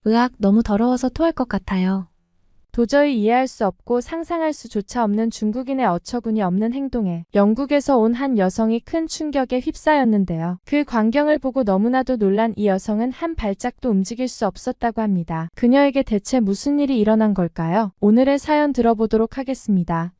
으악, 너무 더러워서 토할 것 같아요. 도저히 이해할 수 없고 상상할 수조차 없는 중국인의 어처구니 없는 행동에 영국에서 온 한 여성이 큰 충격에 휩싸였는데요. 그 광경을 보고 너무나도 놀란 이 여성은 한 발짝도 움직일 수 없었다고 합니다. 그녀에게 대체 무슨 일이 일어난 걸까요? 오늘의 사연 들어보도록 하겠습니다.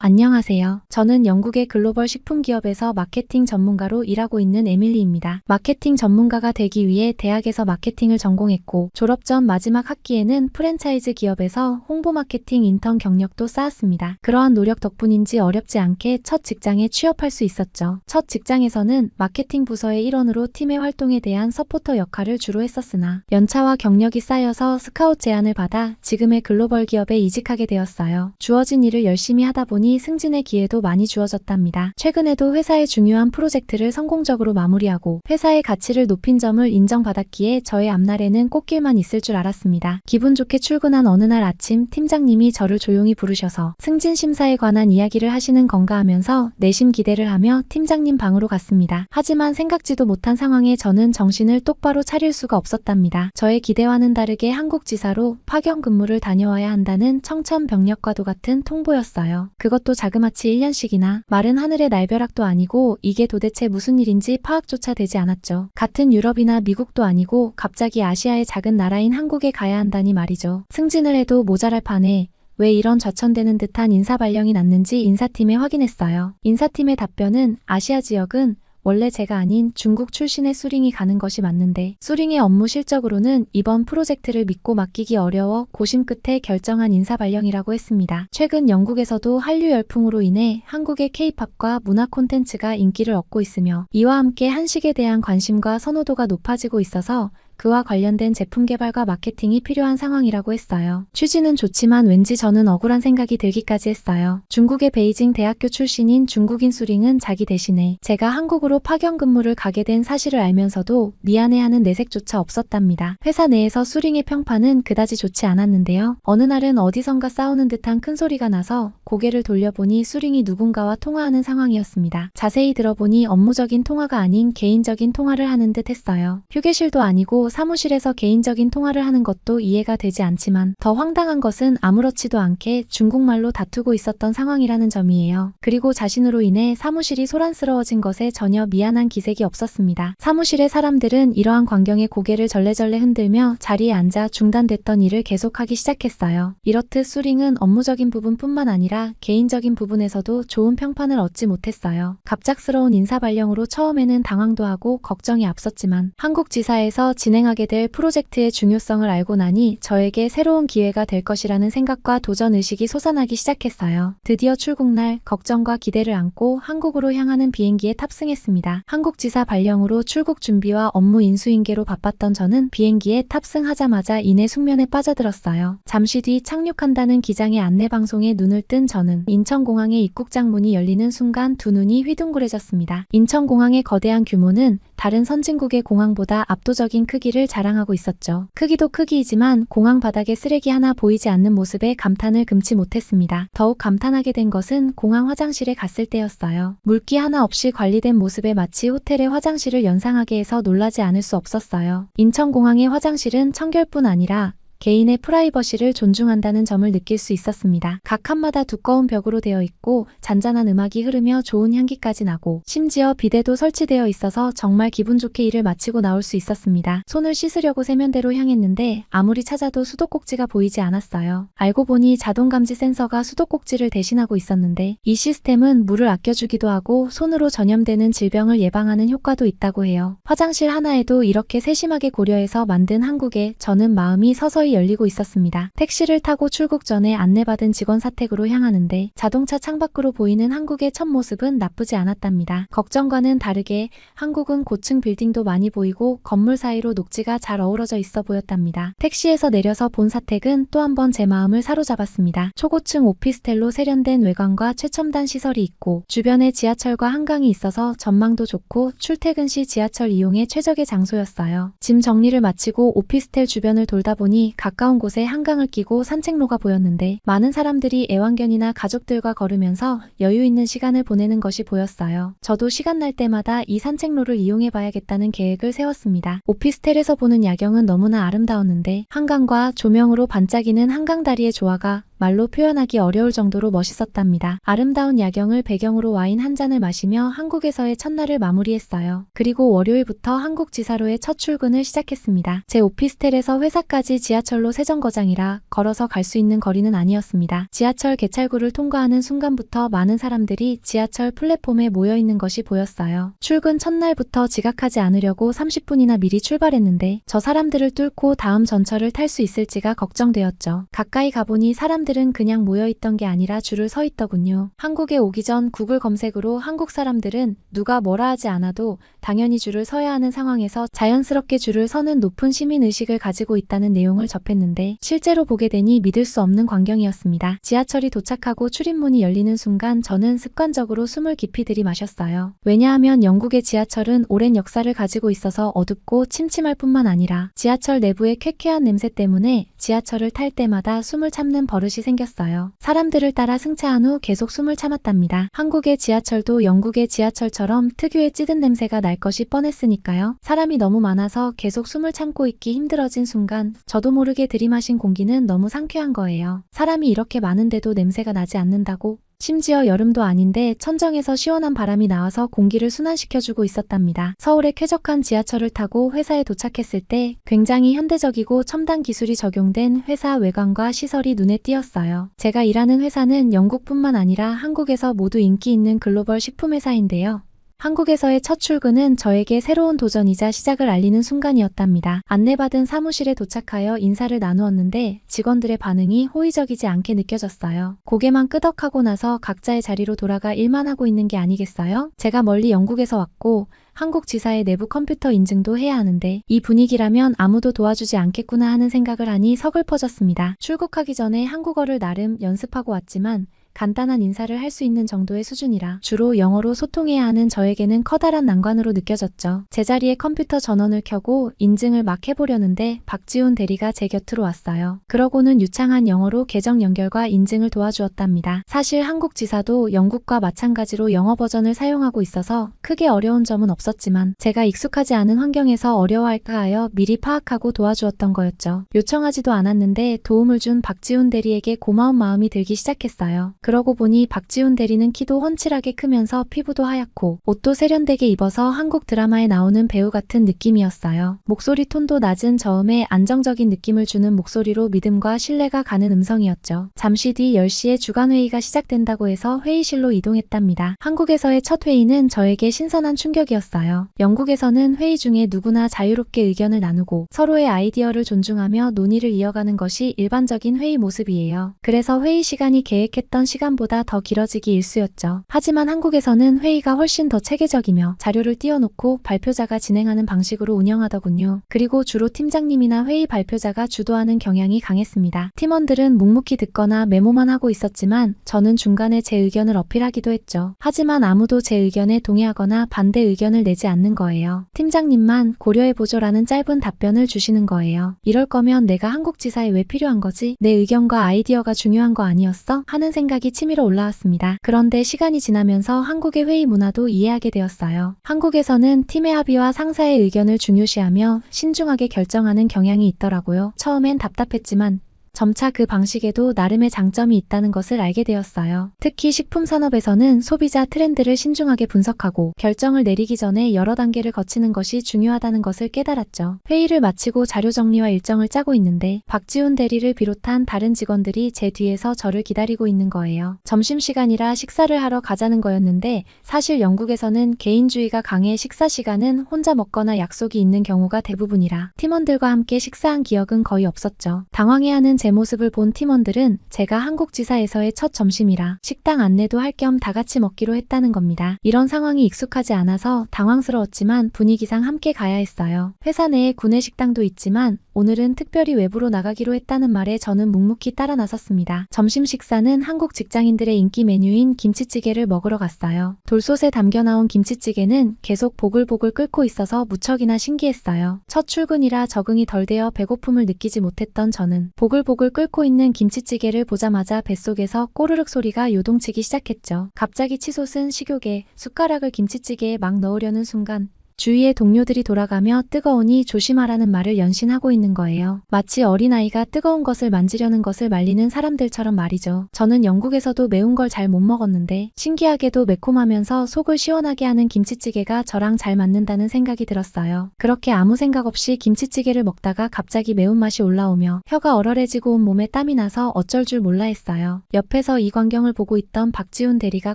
안녕하세요. 저는 영국의 글로벌 식품기업에서 마케팅 전문가로 일하고 있는 에밀리입니다. 마케팅 전문가가 되기 위해 대학에서 마케팅을 전공했고 졸업 전 마지막 학기에는 프랜차이즈 기업에서 홍보 마케팅 인턴 경력도 쌓았습니다. 그러한 노력 덕분인지 어렵지 않게 첫 직장에 취업할 수 있었죠. 첫 직장에서는 마케팅 부서의 일원으로 팀의 활동에 대한 서포터 역할을 주로 했었으나 연차와 경력이 쌓여서 스카웃 제안을 받아 지금의 글로벌 기업에 이직하게 되었어요. 주어진 일을 열심히 하다 보니 승진의 기회도 많이 주어졌답니다. 최근에도 회사의 중요한 프로젝트를 성공적으로 마무리하고 회사의 가치를 높인 점을 인정받았기에 저의 앞날에는 꽃길만 있을 줄 알았습니다. 기분 좋게 출근한 어느 날 아침 팀장님이 저를 조용히 부르셔서 승진 심사에 관한 이야기를 하시는 건가 하면서 내심 기대를 하며 팀장님 방으로 갔습니다. 하지만 생각지도 못한 상황에 저는 정신을 똑바로 차릴 수가 없었답니다. 저의 기대와는 다르게 한국 지사로 파견 근무를 다녀와야 한다는 청천벽력과도 같은 통보였어요. 그것도 자그마치 1년씩이나 마른 하늘의 날벼락도 아니고 이게 도대체 무슨 일인지 파악조차 되지 않았죠. 같은 유럽이나 미국도 아니고 갑자기 아시아의 작은 나라인 한국에 가야 한다니 말이죠. 승진을 해도 모자랄 판에 왜 이런 좌천되는 듯한 인사 발령이 났는지 인사팀에 확인했어요. 인사팀의 답변은 아시아 지역은 원래 제가 아닌 중국 출신의 수링이 가는 것이 맞는데 수링의 업무 실적으로는 이번 프로젝트를 믿고 맡기기 어려워 고심 끝에 결정한 인사 발령이라고 했습니다. 최근 영국에서도 한류 열풍으로 인해 한국의 K-팝과 문화 콘텐츠가 인기를 얻고 있으며 이와 함께 한식에 대한 관심과 선호도가 높아지고 있어서 그와 관련된 제품 개발과 마케팅이 필요한 상황이라고 했어요. 취지는 좋지만 왠지 저는 억울한 생각이 들기까지 했어요. 중국의 베이징 대학교 출신인 중국인 수링은 자기 대신에 제가 한국으로 파견 근무를 가게 된 사실을 알면서도 미안해하는 내색조차 없었답니다. 회사 내에서 수링의 평판은 그다지 좋지 않았는데요. 어느 날은 어디선가 싸우는 듯한 큰 소리가 나서 고개를 돌려보니 수링이 누군가와 통화하는 상황이었습니다. 자세히 들어보니 업무적인 통화가 아닌 개인적인 통화를 하는 듯 했어요. 휴게실도 아니고 사무실에서 개인적인 통화를 하는 것도 이해가 되지 않지만 더 황당한 것은 아무렇지도 않게 중국말로 다투고 있었던 상황이라는 점이에요. 그리고 자신으로 인해 사무실이 소란스러워진 것에 전혀 미안한 기색이 없었습니다. 사무실의 사람들은 이러한 광경에 고개를 절레절레 흔들며 자리에 앉아 중단됐던 일을 계속하기 시작했어요. 이렇듯 수링은 업무적인 부분뿐만 아니라 개인적인 부분에서도 좋은 평판을 얻지 못했어요. 갑작스러운 인사 발령으로 처음에는 당황도 하고 걱정이 앞섰지만 한국 지사에서 진행하게 될 프로젝트의 중요성을 알고 나니 저에게 새로운 기회가 될 것이라는 생각과 도전의식이 솟아나기 시작했어요. 드디어 출국날 걱정과 기대를 안고 한국으로 향하는 비행기에 탑승했습니다. 한국 지사 발령으로 출국 준비와 업무 인수인계로 바빴던 저는 비행기에 탑승하자마자 이내 숙면에 빠져들었어요. 잠시 뒤 착륙한다는 기장의 안내방송에 눈을 뜬 저는 인천공항의 입국장 문이 열리는 순간 두 눈이 휘둥그레졌습니다. 인천공항의 거대한 규모는 다른 선진국의 공항보다 압도적인 크기를 자랑하고 있었죠. 크기도 크기이지만 공항 바닥에 쓰레기 하나 보이지 않는 모습에 감탄을 금치 못했습니다. 더욱 감탄하게 된 것은 공항 화장실에 갔을 때였어요. 물기 하나 없이 관리된 모습에 마치 호텔의 화장실을 연상하게 해서 놀라지 않을 수 없었어요. 인천공항의 화장실은 청결뿐 아니라 개인의 프라이버시를 존중한다는 점을 느낄 수 있었습니다. 각 칸마다 두꺼운 벽으로 되어 있고 잔잔한 음악이 흐르며 좋은 향기까지 나고 심지어 비데도 설치되어 있어서 정말 기분 좋게 일을 마치고 나올 수 있었습니다. 손을 씻으려고 세면대로 향했는데 아무리 찾아도 수도꼭지가 보이지 않았어요. 알고 보니 자동감지 센서가 수도꼭지를 대신하고 있었는데 이 시스템은 물을 아껴주기도 하고 손으로 전염되는 질병을 예방하는 효과도 있다고 해요. 화장실 하나에도 이렇게 세심하게 고려해서 만든 한국에 저는 마음이 서서히 열리고 있었습니다. 택시를 타고 출국 전에 안내받은 직원 사택으로 향하는데 자동차 창밖으로 보이는 한국의 첫 모습은 나쁘지 않았답니다. 걱정과는 다르게 한국은 고층 빌딩도 많이 보이고 건물 사이로 녹지가 잘 어우러져 있어 보였답니다. 택시에서 내려서 본 사택은 또 한 번 제 마음을 사로잡았습니다. 초고층 오피스텔로 세련된 외관과 최첨단 시설이 있고 주변에 지하철과 한강이 있어서 전망도 좋고 출퇴근 시 지하철 이용에 최적의 장소였어요. 짐 정리를 마치고 오피스텔 주변을 돌다 보니 가까운 곳에 한강을 끼고 산책로가 보였는데 많은 사람들이 애완견이나 가족들과 걸으면서 여유 있는 시간을 보내는 것이 보였어요. 저도 시간 날 때마다 이 산책로를 이용해 봐야겠다는 계획을 세웠습니다. 오피스텔에서 보는 야경은 너무나 아름다웠는데 한강과 조명으로 반짝이는 한강 다리의 조화가 말로 표현하기 어려울 정도로 멋있었답니다. 아름다운 야경을 배경으로 와인 한 잔을 마시며 한국에서의 첫날을 마무리했어요. 그리고 월요일부터 한국지사로의 첫 출근을 시작했습니다. 제 오피스텔에서 회사까지 지하철로 세정거장이라 걸어서 갈 수 있는 거리는 아니었습니다. 지하철 개찰구를 통과하는 순간부터 많은 사람들이 지하철 플랫폼에 모여 있는 것이 보였어요. 출근 첫날부터 지각하지 않으려고 30분이나 미리 출발했는데 저 사람들을 뚫고 다음 전철을 탈 수 있을지가 걱정되었죠. 가까이 가보니 사람들은 그냥 모여있던 게 아니라 줄을 서 있더군요. 한국에 오기 전 구글 검색으로 한국 사람들은 누가 뭐라 하지 않아도 당연히 줄을 서야 하는 상황에서 자연스럽게 줄을 서는 높은 시민의식을 가지고 있다는 내용을 접했는데 실제로 보게 되니 믿을 수 없는 광경이었습니다. 지하철이 도착하고 출입문이 열리는 순간 저는 습관적으로 숨을 깊이 들이마셨어요. 왜냐하면 영국의 지하철은 오랜 역사를 가지고 있어서 어둡고 침침할 뿐만 아니라 지하철 내부의 쾌쾌한 냄새 때문에 지하철을 탈 때마다 숨을 참는 버릇이 생겼어요. 사람들을 따라 승차한 후 계속 숨을 참았답니다. 한국의 지하철도 영국의 지하철처럼 특유의 찌든 냄새가 날 것이 뻔했으니까요. 사람이 너무 많아서 계속 숨을 참고 있기 힘들어진 순간 저도 모르게 들이마신 공기는 너무 상쾌한 거예요. 사람이 이렇게 많은데도 냄새가 나지 않는다고? 심지어 여름도 아닌데 천정에서 시원한 바람이 나와서 공기를 순환시켜주고 있었답니다. 서울의 쾌적한 지하철을 타고 회사에 도착했을 때 굉장히 현대적이고 첨단 기술이 적용된 회사 외관과 시설이 눈에 띄었어요. 제가 일하는 회사는 영국뿐만 아니라 한국에서 모두 인기 있는 글로벌 식품회사인데요. 한국에서의 첫 출근은 저에게 새로운 도전이자 시작을 알리는 순간이었답니다. 안내받은 사무실에 도착하여 인사를 나누었는데 직원들의 반응이 호의적이지 않게 느껴졌어요. 고개만 끄덕하고 나서 각자의 자리로 돌아가 일만 하고 있는 게 아니겠어요? 제가 멀리 영국에서 왔고 한국 지사의 내부 컴퓨터 인증도 해야 하는데 이 분위기라면 아무도 도와주지 않겠구나 하는 생각을 하니 서글퍼졌습니다. 출국하기 전에 한국어를 나름 연습하고 왔지만 간단한 인사를 할 수 있는 정도의 수준이라 주로 영어로 소통해야 하는 저에게는 커다란 난관으로 느껴졌죠. 제자리에 컴퓨터 전원을 켜고 인증을 막 해보려는데 박지훈 대리가 제 곁으로 왔어요. 그러고는 유창한 영어로 계정 연결과 인증을 도와주었답니다. 사실 한국 지사도 영국과 마찬가지로 영어 버전을 사용하고 있어서 크게 어려운 점은 없었지만 제가 익숙하지 않은 환경에서 어려워할까 하여 미리 파악하고 도와주었던 거였죠. 요청하지도 않았는데 도움을 준 박지훈 대리에게 고마운 마음이 들기 시작했어요. 그러고 보니 박지훈 대리는 키도 훤칠하게 크면서 피부도 하얗고 옷도 세련되게 입어서 한국 드라마에 나오는 배우 같은 느낌이었어요. 목소리 톤도 낮은 저음에 안정적인 느낌을 주는 목소리로 믿음과 신뢰가 가는 음성이었죠. 잠시 뒤 10시에 주간회의가 시작된다고 해서 회의실로 이동했답니다. 한국에서의 첫 회의는 저에게 신선한 충격이었어요. 영국에서는 회의 중에 누구나 자유롭게 의견을 나누고 서로의 아이디어를 존중하며 논의를 이어가는 것이 일반적인 회의 모습이에요. 그래서 회의 시간이 계획했던 시간보다 더 길어지기 일쑤였죠. 하지만 한국에서는 회의가 훨씬 더 체계적이며 자료를 띄워놓고 발표자가 진행하는 방식으로 운영하더군요. 그리고 주로 팀장님이나 회의 발표자가 주도하는 경향이 강했습니다. 팀원들은 묵묵히 듣거나 메모만 하고 있었지만 저는 중간에 제 의견을 어필하기도 했죠. 하지만 아무도 제 의견에 동의하거나 반대 의견을 내지 않는 거예요. 팀장님만 고려해보죠라는 짧은 답변을 주시는 거예요. 이럴 거면 내가 한국지사에 왜 필요한 거지? 내 의견과 아이디어가 중요한 거 아니었어? 하는 생각이 치밀어 올라왔습니다. 그런데 시간이 지나면서 한국의 회의 문화도 이해하게 되었어요. 한국에서는 팀의 합의와 상사의 의견을 중요시하며 신중하게 결정하는 경향이 있더라고요. 처음엔 답답했지만 점차 그 방식에도 나름의 장점이 있다는 것을 알게 되었어요. 특히 식품 산업에서는 소비자 트렌드를 신중하게 분석하고 결정을 내리기 전에 여러 단계를 거치는 것이 중요하다는 것을 깨달았죠. 회의를 마치고 자료 정리와 일정을 짜고 있는데 박지훈 대리를 비롯한 다른 직원들이 제 뒤에서 저를 기다리고 있는 거예요. 점심시간이라 식사를 하러 가자는 거였는데 사실 영국에서는 개인주의가 강해 식사 시간은 혼자 먹거나 약속이 있는 경우가 대부분이라 팀원들과 함께 식사한 기억은 거의 없었죠. 당황해하는 제 모습을 본 팀원들은 제가 한국지사에서의 첫 점심이라 식당 안내도 할 겸 다 같이 먹기로 했다는 겁니다. 이런 상황이 익숙하지 않아서 당황스러웠지만 분위기상 함께 가야 했어요. 회사 내에 구내식당도 있지만 오늘은 특별히 외부로 나가기로 했다는 말에 저는 묵묵히 따라 나섰습니다. 점심 식사는 한국 직장인들의 인기 메뉴인 김치찌개를 먹으러 갔어요. 돌솥에 담겨 나온 김치찌개는 계속 보글보글 끓고 있어서 무척이나 신기했어요. 첫 출근이라 적응이 덜 되어 배고픔을 느끼지 못했던 저는 보글보글 끓고 있는 김치찌개를 보자마자 뱃속에서 꼬르륵 소리가 요동치기 시작했죠. 갑자기 치솟은 식욕에 숟가락을 김치찌개에 막 넣으려는 순간 주위의 동료들이 돌아가며 뜨거우니 조심하라는 말을 연신하고 있는 거예요. 마치 어린아이가 뜨거운 것을 만지려는 것을 말리는 사람들처럼 말이죠. 저는 영국에서도 매운 걸 잘 못 먹었는데 신기하게도 매콤하면서 속을 시원하게 하는 김치찌개가 저랑 잘 맞는다는 생각이 들었어요. 그렇게 아무 생각 없이 김치찌개를 먹다가 갑자기 매운맛이 올라오며 혀가 얼얼해지고 온 몸에 땀이 나서 어쩔 줄 몰라 했어요. 옆에서 이 광경을 보고 있던 박지훈 대리가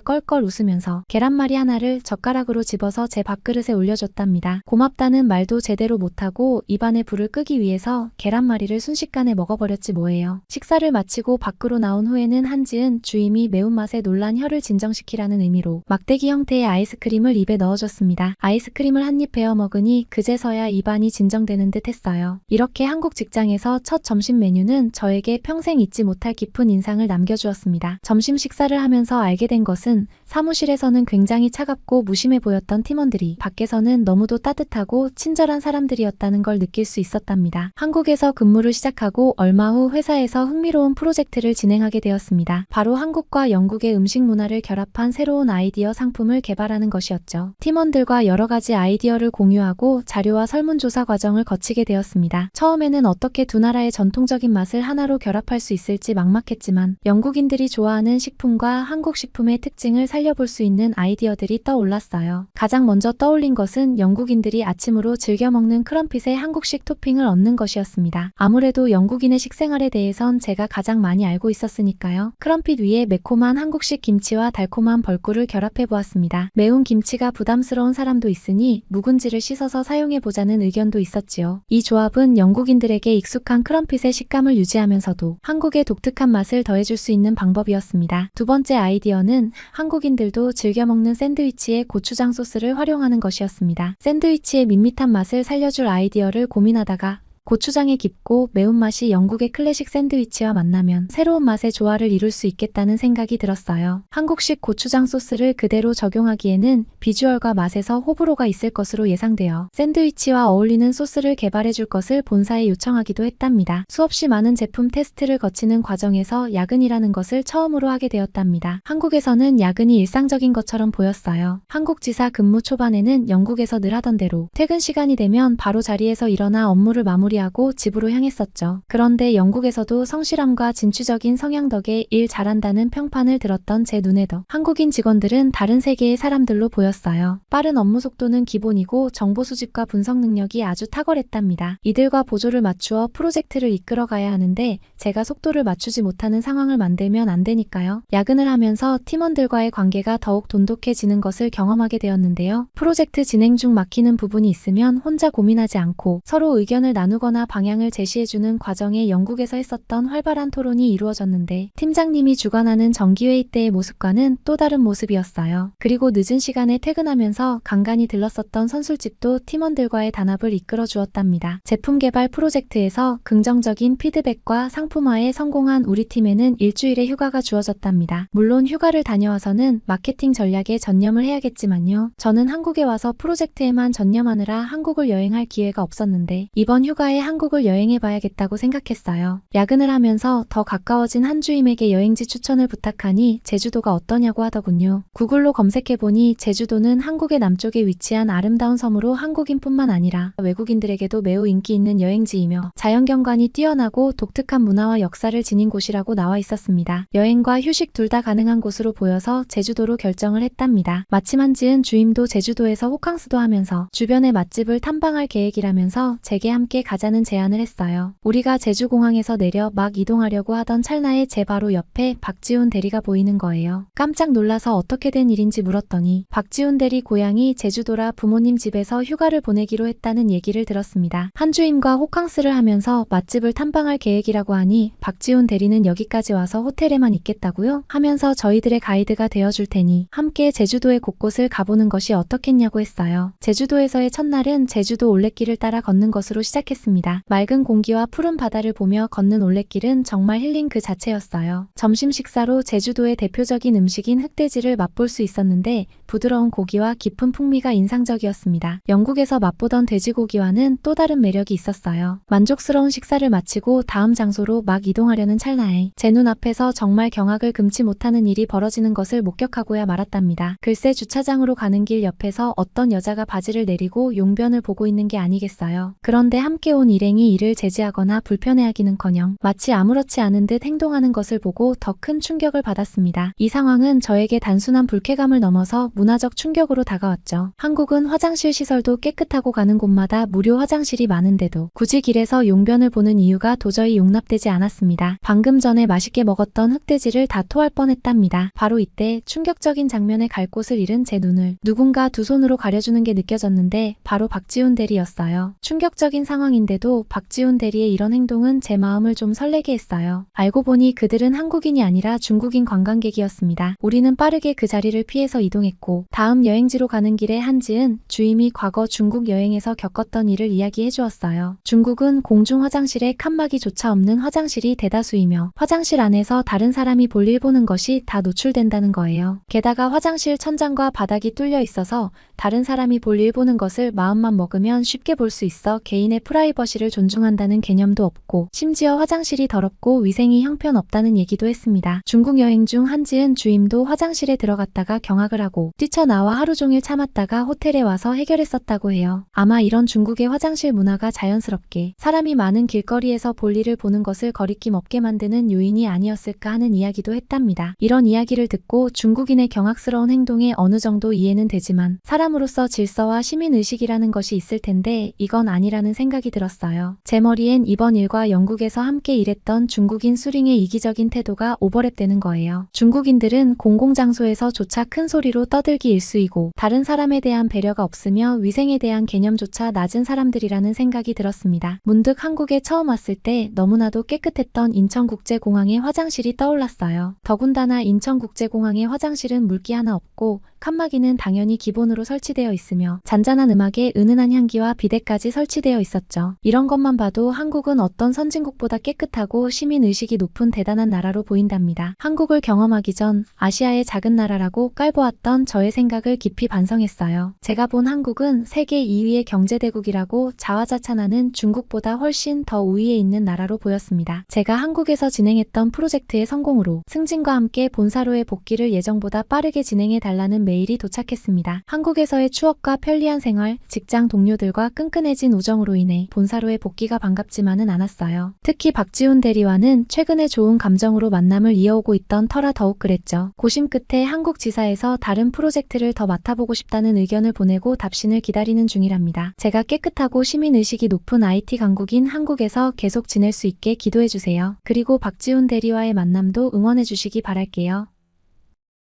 껄껄 웃으면서 계란말이 하나를 젓가락으로 집어서 제 밥그릇에 올려줬다. 고맙다는 말도 제대로 못하고 입안에 불을 끄기 위해서 계란말이를 순식간에 먹어버렸지 뭐예요. 식사를 마치고 밖으로 나온 후에는 한지은 주임이 매운맛에 놀란 혀를 진정시키라는 의미로 막대기 형태의 아이스크림을 입에 넣어줬습니다. 아이스크림을 한 입 베어 먹으니 그제서야 입안이 진정되는 듯 했어요. 이렇게 한국 직장에서 첫 점심 메뉴는 저에게 평생 잊지 못할 깊은 인상을 남겨주었습니다. 점심 식사를 하면서 알게 된 것은 사무실에서는 굉장히 차갑고 무심해 보였던 팀원들이 밖에서는 너무도 따뜻하고 친절한 사람들이었다는 걸 느낄 수 있었답니다. 한국에서 근무를 시작하고 얼마 후 회사에서 흥미로운 프로젝트를 진행하게 되었습니다. 바로 한국과 영국의 음식 문화를 결합한 새로운 아이디어 상품을 개발하는 것이었죠. 팀원들과 여러 가지 아이디어를 공유하고 자료와 설문조사 과정을 거치게 되었습니다. 처음에는 어떻게 두 나라의 전통적인 맛을 하나로 결합할 수 있을지 막막했지만 영국인들이 좋아하는 식품과 한국 식품의 특징을 살려볼 수 있는 아이디어들이 떠올랐어요. 가장 먼저 떠올린 것은 영국인들이 아침으로 즐겨 먹는 크럼핏에 한국식 토핑을 얹는 것이었습니다. 아무래도 영국인의 식생활에 대해선 제가 가장 많이 알고 있었으니까요. 크럼핏 위에 매콤한 한국식 김치와 달콤한 벌꿀을 결합해 보았습니다. 매운 김치가 부담스러운 사람도 있으니 묵은지를 씻어서 사용해보자는 의견도 있었지요. 이 조합은 영국인들에게 익숙한 크럼핏의 식감을 유지하면서도 한국의 독특한 맛을 더해줄 수 있는 방법이었습니다. 두 번째 아이디어는 한국인들도 즐겨 먹는 샌드위치에 고추장 소스를 활용하는 것이었습니다. 샌드위치의 밋밋한 맛을 살려줄 아이디어를 고민하다가 고추장의 깊고 매운맛이 영국의 클래식 샌드위치와 만나면 새로운 맛의 조화를 이룰 수 있겠다는 생각이 들었어요. 한국식 고추장 소스를 그대로 적용하기에는 비주얼과 맛에서 호불호가 있을 것으로 예상되어 샌드위치와 어울리는 소스를 개발해 줄 것을 본사에 요청하기도 했답니다. 수없이 많은 제품 테스트를 거치는 과정에서 야근이라는 것을 처음으로 하게 되었답니다. 한국에서는 야근이 일상적인 것처럼 보였어요. 한국 지사 근무 초반에는 영국에서 늘 하던 대로 퇴근 시간이 되면 바로 자리에서 일어나 업무를 마무리하고 집으로 향했었죠. 그런데 영국에서도 성실함과 진취적인 성향 덕에 일 잘한다는 평판을 들었던 제 눈에도 한국인 직원들은 다른 세계의 사람들로 보였어요. 빠른 업무 속도는 기본이고 정보 수집과 분석 능력이 아주 탁월했답니다. 이들과 보조를 맞추어 프로젝트를 이끌어가야 하는데 제가 속도를 맞추지 못하는 상황을 만들면 안 되니까요. 야근을 하면서 팀원들과의 관계가 더욱 돈독해지는 것을 경험하게 되었는데요. 프로젝트 진행 중 막히는 부분이 있으면 혼자 고민하지 않고 서로 의견을 나누거나 방향을 제시해주는 과정에 영국에서 했었던 활발한 토론이 이루어졌는데 팀장님이 주관하는 정기회의 때의 모습과는 또 다른 모습이었어요. 그리고 늦은 시간에 퇴근하면서 간간히 들렀었던 선술집도 팀원들과의 단합을 이끌어 주었답니다. 제품 개발 프로젝트에서 긍정적인 피드백과 상품화에 성공한 우리 팀에는 일주일의 휴가가 주어졌답니다. 물론 휴가를 다녀와서는 마케팅 전략에 전념을 해야겠지만요. 저는 한국에 와서 프로젝트에만 전념하느라 한국을 여행할 기회가 없었는데 이번 휴가에 한국을 여행해봐야겠다고 생각했어요. 야근을 하면서 더 가까워진 한 주임에게 여행지 추천을 부탁하니 제주도가 어떠냐고 하더군요. 구글로 검색해보니 제주도는 한국의 남쪽에 위치한 아름다운 섬으로 한국인뿐만 아니라 외국인들에게도 매우 인기 있는 여행지이며 자연경관이 뛰어나고 독특한 문화와 역사를 지닌 곳이라고 나와 있었습니다. 여행과 휴식 둘 다 가능한 곳으로 보여서 제주도로 결정을 했답니다. 마침 한지은 주임도 제주도에서 호캉스도 하면서 주변의 맛집을 탐방할 계획이라면서 제게 함께 가자 가자는 제안을 했어요. 우리가 제주공항에서 내려 막 이동하려고 하던 찰나에 제 바로 옆에 박지훈 대리가 보이는 거예요. 깜짝 놀라서 어떻게 된 일인지 물었더니 박지훈 대리 고향이 제주도라 부모님 집에서 휴가를 보내기로 했다는 얘기를 들었습니다. 한주임과 호캉스를 하면서 맛집을 탐방할 계획이라고 하니 박지훈 대리는 여기까지 와서 호텔에만 있겠다고요? 하면서 저희들의 가이드가 되어줄 테니 함께 제주도의 곳곳을 가보는 것이 어떻겠냐고 했어요. 제주도에서의 첫날은 제주도 올레길을 따라 걷는 것으로 시작했습니다. 맑은 공기와 푸른 바다를 보며 걷는 올레길은 정말 힐링 그 자체였어요. 점심 식사로 제주도의 대표적인 음식인 흑돼지를 맛볼 수 있었는데 부드러운 고기와 깊은 풍미가 인상적이었습니다. 영국에서 맛보던 돼지고기와는 또 다른 매력이 있었어요. 만족스러운 식사를 마치고 다음 장소로 막 이동하려는 찰나에 제 눈앞에서 정말 경악을 금치 못하는 일이 벌어지는 것을 목격하고야 말았답니다. 글쎄 주차장으로 가는 길 옆에서 어떤 여자가 바지를 내리고 용변을 보고 있는 게 아니겠어요. 그런데 함께 온 일행이 이를 제지하거나 불편해하기는커녕 마치 아무렇지 않은 듯 행동하는 것을 보고 더 큰 충격을 받았습니다. 이 상황은 저에게 단순한 불쾌감을 넘어서 문화적 충격으로 다가왔죠. 한국은 화장실 시설도 깨끗하고 가는 곳마다 무료 화장실이 많은데도 굳이 길에서 용변을 보는 이유가 도저히 용납되지 않았습니다. 방금 전에 맛있게 먹었던 흑돼지를 다 토할 뻔했답니다. 바로 이때 충격적인 장면에 갈 곳을 잃은 제 눈을 누군가 두 손으로 가려주는 게 느껴졌는데 바로 박지훈 대리였어요. 충격적인 상황인데도 박지훈 대리의 이런 행동은 제 마음을 좀 설레게 했어요. 알고 보니 그들은 한국인이 아니라 중국인 관광객이었습니다. 우리는 빠르게 그 자리를 피해서 이동했고 다음 여행지로 가는 길에 한지은 주임이 과거 중국 여행에서 겪었던 일을 이야기해 주었어요. 중국은 공중 화장실에 칸막이조차 없는 화장실이 대다수이며 화장실 안에서 다른 사람이 볼일 보는 것이 다 노출된다는 거예요. 게다가 화장실 천장과 바닥이 뚫려 있어서 다른 사람이 볼일 보는 것을 마음만 먹으면 쉽게 볼 수 있어 개인의 프라이버시를 존중한다는 개념도 없고 심지어 화장실이 더럽고 위생이 형편없다는 얘기도 했습니다. 중국 여행 중 한지은 주임도 화장실에 들어갔다가 경악을 하고 뛰쳐나와 하루 종일 참았다가 호텔에 와서 해결했었다고 해요. 아마 이런 중국의 화장실 문화가 자연스럽게 사람이 많은 길거리에서 볼일을 보는 것을 거리낌 없게 만드는 요인이 아니었을까 하는 이야기도 했답니다. 이런 이야기를 듣고 중국인의 경악스러운 행동에 어느 정도 이해는 되지만 사람으로서 질서와 시민의식이라는 것이 있을 텐데 이건 아니라는 생각이 들었어요. 제 머리엔 이번 일과 영국에서 함께 일했던 중국인 수링의 이기적인 태도가 오버랩되는 거예요. 중국인들은 공공장소에서조차 큰 소리로 떠들기 일쑤이고 다른 사람에 대한 배려가 없으며 위생에 대한 개념조차 낮은 사람들이라는 생각이 들었습니다. 문득 한국에 처음 왔을 때 너무나도 깨끗했던 인천국제공항의 화장실이 떠올랐어요. 더군다나 인천국제공항의 화장실은 물기 하나 없고 칸막이는 당연히 기본으로 설치되어 있으며 잔잔한 음악에 은은한 향기와 비데까지 설치되어 있었죠. 이런 것만 봐도 한국은 어떤 선진국보다 깨끗하고 시민의식이 높은 대단한 나라로 보인답니다. 한국을 경험하기 전 아시아의 작은 나라라고 깔보았던 저의 생각을 깊이 반성했어요. 제가 본 한국은 세계 2위의 경제대국이라고 자화자찬하는 중국보다 훨씬 더 우위에 있는 나라로 보였습니다. 제가 한국에서 진행했던 프로젝트의 성공으로 승진과 함께 본사로의 복귀를 예정보다 빠르게 진행해달라는 메일이 도착했습니다. 한국에서의 추억과 편리한 생활, 직장 동료들과 끈끈해진 우정으로 인해 본사로의 복귀가 반갑지만은 않았어요. 특히 박지훈 대리와는 최근에 좋은 감정으로 만남을 이어오고 있던 터라 더욱 그랬죠. 고심 끝에 한국 지사에서 다른 프로젝트를 더 맡아보고 싶다는 의견을 보내고 답신을 기다리는 중이랍니다. 제가 깨끗하고 시민의식이 높은 IT 강국인 한국에서 계속 지낼 수 있게 기도해주세요. 그리고 박지훈 대리와의 만남도 응원해주시기 바랄게요.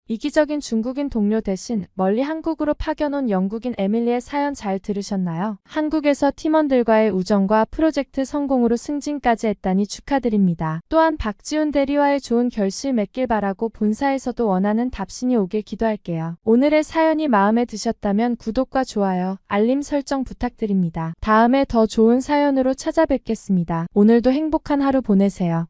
이기적인 중국인 동료 대신 멀리 한국으로 파견 온 영국인 에밀리의 사연 잘 들으셨나요? 한국에서 팀원들과의 우정과 프로젝트 성공으로 승진까지 했다니 축하드립니다. 또한 박지훈 대리와의 좋은 결실 맺길 바라고 본사에서도 원하는 답신이 오길 기도할게요. 오늘의 사연이 마음에 드셨다면 구독과 좋아요, 알림 설정 부탁드립니다. 다음에 더 좋은 사연으로 찾아뵙겠습니다. 오늘도 행복한 하루 보내세요.